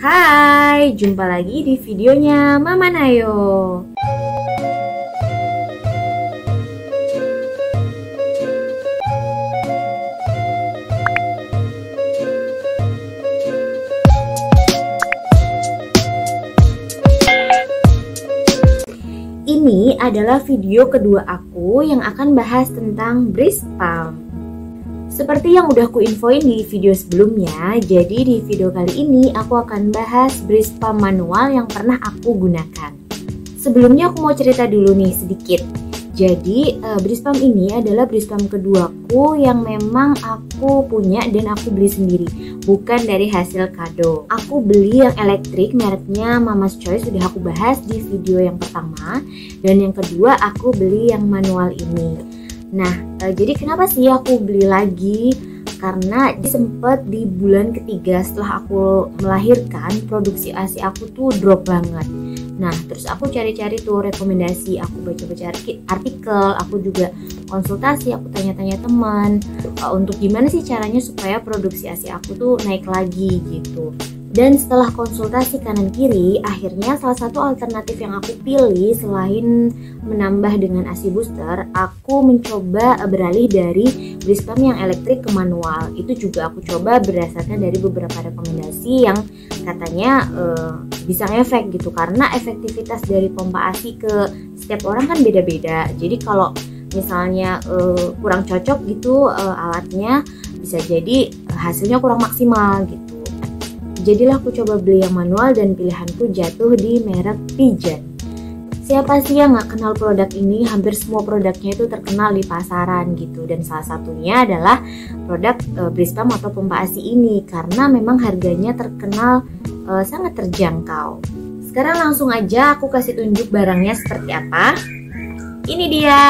Hai, jumpa lagi di videonya Mama Nayo. Ini adalah video kedua aku yang akan bahas tentang breast pump. Seperti yang udah aku infoin di video sebelumnya, jadi di video kali ini aku akan bahas breast pump manual yang pernah aku gunakan. Sebelumnya aku mau cerita dulu nih sedikit. Jadi breast pump ini adalah breast pump keduaku yang memang aku punya dan aku beli sendiri, bukan dari hasil kado. Aku beli yang elektrik, mereknya Mama's Choice, sudah aku bahas di video yang pertama. Dan yang kedua aku beli yang manual ini. Nah, jadi kenapa sih aku beli lagi? Karena sempet di bulan ketiga setelah aku melahirkan, produksi ASI aku tuh drop banget. Nah, terus aku cari-cari tuh rekomendasi, aku baca-baca artikel, aku juga konsultasi, aku tanya-tanya teman untuk gimana sih caranya supaya produksi ASI aku tuh naik lagi gitu. Dan setelah konsultasi kanan kiri, akhirnya salah satu alternatif yang aku pilih selain menambah dengan ASI booster, aku mencoba beralih dari breast pump yang elektrik ke manual. Itu juga aku coba berdasarkan dari beberapa rekomendasi yang katanya bisa ngefek gitu, karena efektivitas dari pompa ASI ke setiap orang kan beda-beda. Jadi kalau misalnya kurang cocok gitu alatnya, bisa jadi hasilnya kurang maksimal gitu. Jadilah aku coba beli yang manual dan pilihanku jatuh di merek Pigeon. Siapa sih yang gak kenal produk ini? Hampir semua produknya itu terkenal di pasaran gitu. Dan salah satunya adalah produk breast pump atau pompa ASI ini, karena memang harganya terkenal sangat terjangkau. Sekarang langsung aja aku kasih tunjuk barangnya seperti apa. Ini dia.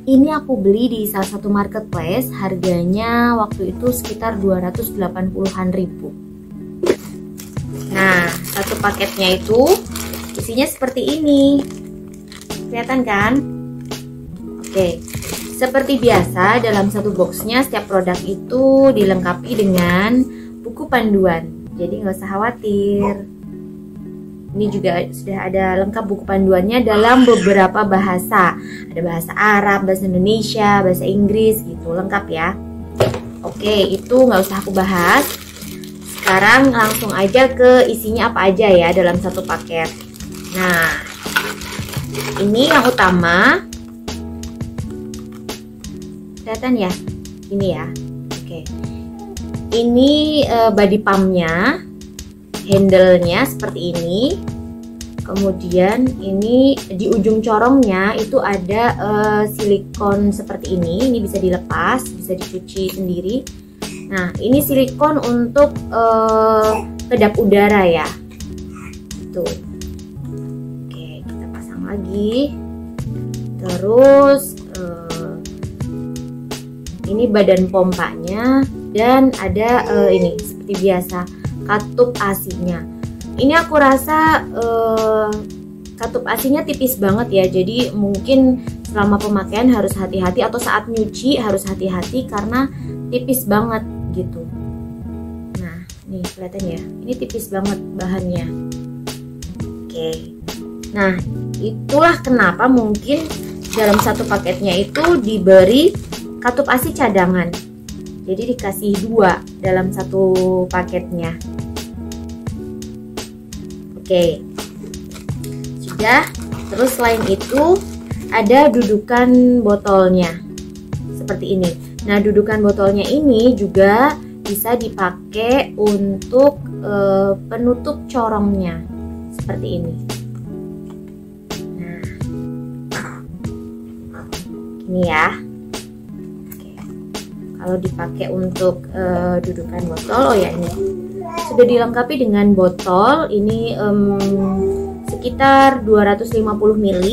Ini aku beli di salah satu marketplace, harganya waktu itu sekitar 280-an ribu. Nah, satu paketnya itu isinya seperti ini. Kelihatan kan? Oke, seperti biasa dalam satu boxnya setiap produk itu dilengkapi dengan buku panduan. Jadi nggak usah khawatir. Ini juga sudah ada lengkap buku panduannya dalam beberapa bahasa. Ada bahasa Arab, bahasa Indonesia, bahasa Inggris gitu, lengkap ya. Oke, itu nggak usah aku bahas. Sekarang langsung aja ke isinya apa aja ya dalam satu paket. Nah, ini yang utama. Kelihatan ya? Ini ya. Oke. Ini body pumpnya. Handle-nya seperti ini. Kemudian ini di ujung corongnya itu ada silikon seperti ini. Ini bisa dilepas, bisa dicuci sendiri. Nah, ini silikon untuk kedap udara ya. Tuh. Oke, kita pasang lagi. Terus ini badan pompanya dan ada ini seperti biasa katup ASI-nya. Ini aku rasa katup ASI-nya tipis banget ya. Jadi mungkin selama pemakaian harus hati-hati, atau saat nyuci harus hati-hati karena tipis banget gitu. Nah, nih kelihatan ya. Ini tipis banget bahannya. Oke. Nah, itulah kenapa mungkin dalam satu paketnya itu diberi katup ASI cadangan. Jadi dikasih 2 dalam satu paketnya. Oke, sudah. Terus selain itu ada dudukan botolnya seperti ini. Nah, dudukan botolnya ini juga bisa dipakai untuk penutup corongnya seperti ini. Nah, ini ya. Oke. Kalau dipakai untuk dudukan botol, oh ya ini sudah dilengkapi dengan botol. Ini sekitar 250 ml,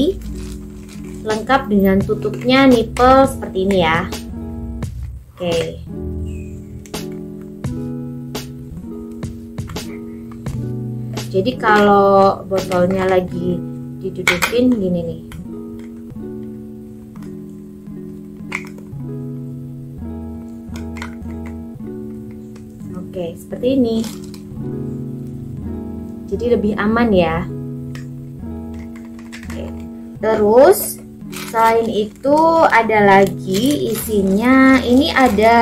lengkap dengan tutupnya nipple seperti ini ya. Oke. Jadi kalau botolnya lagi didudukin gini nih. Oke, seperti ini. jadi lebih aman ya. Oke. Terus selain itu ada lagi isinya, ini ada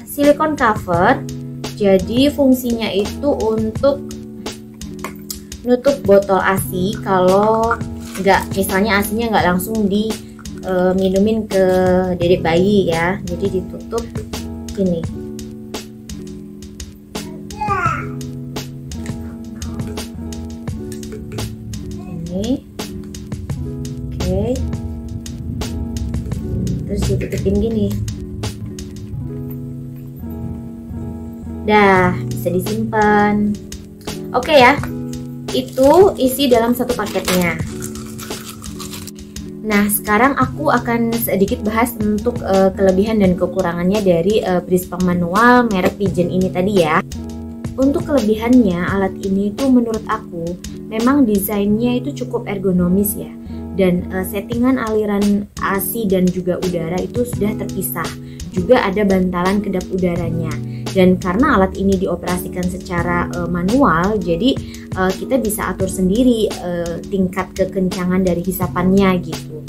silikon cover. Jadi fungsinya itu untuk nutup botol ASI kalau nggak, misalnya ASINya nggak langsung minumin ke dedek bayi ya, jadi ditutup ini. Ini oke, terus ditutupin gini. Dah, bisa disimpan. Oke ya, itu isi dalam satu paketnya. Nah, sekarang aku akan sedikit bahas untuk kelebihan dan kekurangannya dari Breeze Pump manual merek Pigeon ini tadi ya. Untuk kelebihannya, alat ini tuh menurut aku memang desainnya itu cukup ergonomis ya. Dan settingan aliran ASI dan juga udara itu sudah terpisah. Juga ada bantalan kedap udaranya. Dan karena alat ini dioperasikan secara manual, jadi kita bisa atur sendiri tingkat kekencangan dari hisapannya gitu.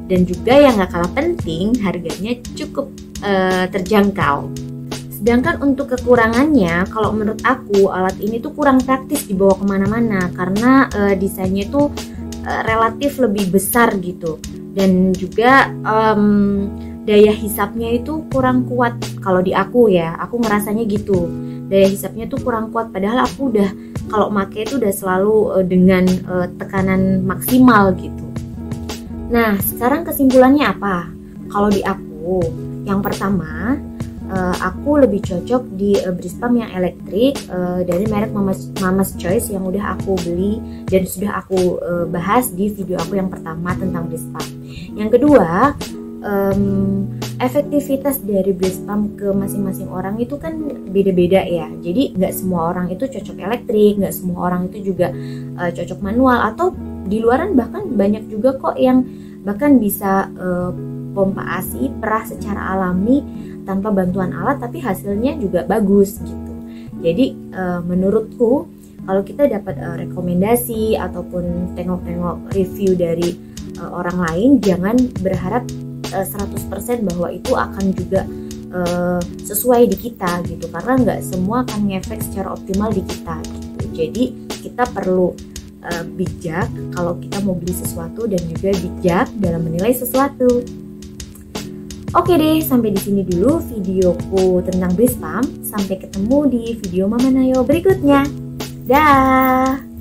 Dan juga yang gak kalah penting, harganya cukup terjangkau. Sedangkan untuk kekurangannya, kalau menurut aku alat ini tuh kurang praktis dibawa kemana-mana karena desainnya tuh relatif lebih besar gitu. Dan juga daya hisapnya itu kurang kuat kalau di aku ya, aku ngerasanya gitu. Daya hisapnya tuh kurang kuat, padahal aku udah kalau make itu udah selalu dengan tekanan maksimal gitu. Nah, sekarang kesimpulannya apa? Kalau di aku, yang pertama, aku lebih cocok di Breeze Pump yang elektrik dari merek Mama's Choice yang udah aku beli dan sudah aku bahas di video aku yang pertama tentang Breeze Pump. Yang kedua, efektivitas dari Breeze Pump ke masing-masing orang itu kan beda-beda ya. Jadi nggak semua orang itu cocok elektrik, nggak semua orang itu juga cocok manual, atau di luaran bahkan banyak juga kok yang bahkan bisa pompa ASI perah secara alami tanpa bantuan alat tapi hasilnya juga bagus gitu. Jadi menurutku kalau kita dapat rekomendasi ataupun tengok-tengok review dari orang lain, jangan berharap 100% bahwa itu akan juga sesuai di kita gitu, karena nggak semua akan ngefek secara optimal di kita gitu. Jadi kita perlu bijak kalau kita mau beli sesuatu dan juga bijak dalam menilai sesuatu. Oke deh, sampai di sini dulu videoku tentang Breeze Pump. Sampai ketemu di video Mama Nayo berikutnya. Dah.